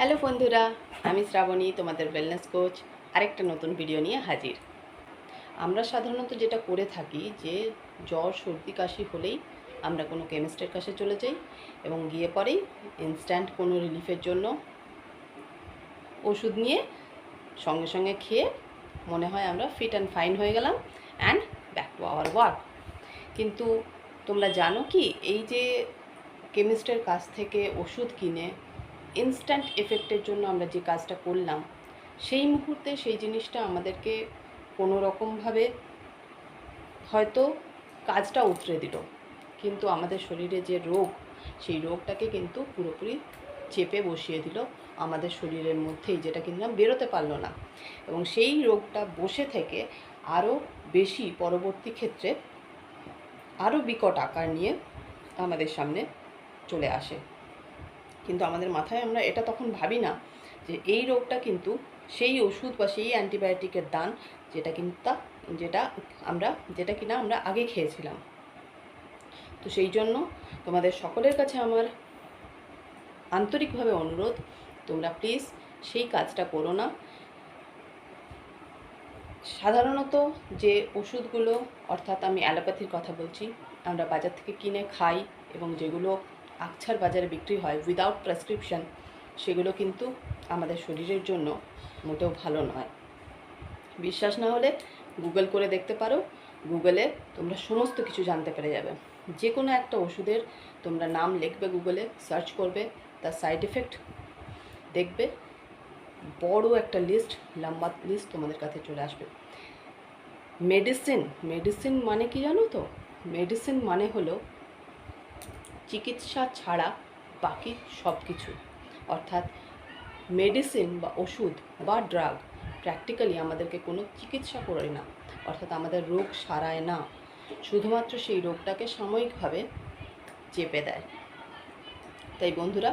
Hello বন্ধুরা, আমি শ্রাবণী, তোমাদের ওয়েলনেস কোচ। আরেকটা নতুন ভিডিও নিয়ে হাজির। আমরা সাধারণত যেটা করে থাকি যে জ্বর সর্দি কাশি হলেই আমরা কোনো কেমিস্টের কাছে চলে যাই এবং গিয়ে পরেই ইনস্ট্যান্ট কোনো রিলিফের জন্য ওষুধ নিয়ে সঙ্গে সঙ্গে খেয়ে মনে হয় আমরা ফিট অ্যান্ড ফাইন হয়ে গেলাম and back to our work. কিন্তু তোমরা জানো কি, এই যে কেমিস্টের কাছ থেকে ওষুধ কিনে ইনস্ট্যান্ট এফেক্টের জন্য আমরা যে কাজটা করলাম, সেই মুহূর্তে সেই জিনিসটা আমাদেরকে কোনো রকমভাবে হয়তো কাজটা উতরে দিল, কিন্তু আমাদের শরীরে যে রোগ, সেই রোগটাকে কিন্তু পুরোপুরি চেপে বসিয়ে দিল আমাদের শরীরের মধ্যেই, যেটা কিন্তু বেরোতে পারলো না। এবং সেই রোগটা বসে থেকে আরও বেশি পরবর্তী ক্ষেত্রে আরও বিকট আকার নিয়ে আমাদের সামনে চলে আসে। কিন্তু আমাদের মাথায় আমরা এটা তখন ভাবি না যে এই রোগটা কিন্তু সেই ওষুধ বা সেই অ্যান্টিবায়োটিকের দান যেটা কিনা আমরা আগে খেয়েছিলাম। তো সেই জন্য তোমাদের সকলের কাছে আমার আন্তরিকভাবে অনুরোধ, তোমরা প্লিজ সেই কাজটা করো না। সাধারণত যে ওষুধগুলো, অর্থাৎ আমি অ্যালোপ্যাথির কথা বলছি, আমরা বাজার থেকে কিনে খাই এবং যেগুলো আকছার বাজারে বিক্রি হয় উইদাউট প্রেসক্রিপশন, সেগুলো কিন্তু আমাদের শরীরের জন্য মোটেও ভালো নয়। বিশ্বাস না হলে গুগল করে দেখতে পারো। গুগলে তোমরা সমস্ত কিছু জানতে পেরে যাবে। যে কোনো একটা ওষুধের তোমরা নাম লিখবে, গুগলে সার্চ করবে, তার সাইড এফেক্ট দেখবে, বড় একটা লিস্ট, লম্বা লিস্ট তোমাদের কাছে চলে আসবে। মেডিসিন মানে কি জানো তো? মেডিসিন মানে হলো চিকিৎসা ছাড়া বাকি সব কিছু। অর্থাৎ মেডিসিন বা ওষুধ বা ড্রাগ প্র্যাকটিক্যালি আমাদেরকে কোনো চিকিৎসা করে না, অর্থাৎ আমাদের রোগ সারায় না, শুধুমাত্র সেই রোগটাকে সাময়িকভাবে চেপে দেয়। তাই বন্ধুরা,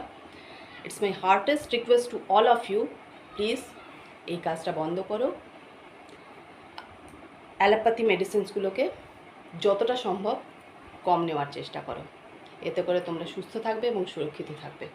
it's my heartiest request to all of you, please এই কাজটা বন্ধ করো। অ্যালোপ্যাথি মেডিসিনসগুলোকে যতটা সম্ভব কম নেওয়ার চেষ্টা করো। এতে করে তোমরা সুস্থ থাকবে এবং সুরক্ষিত থাকবে।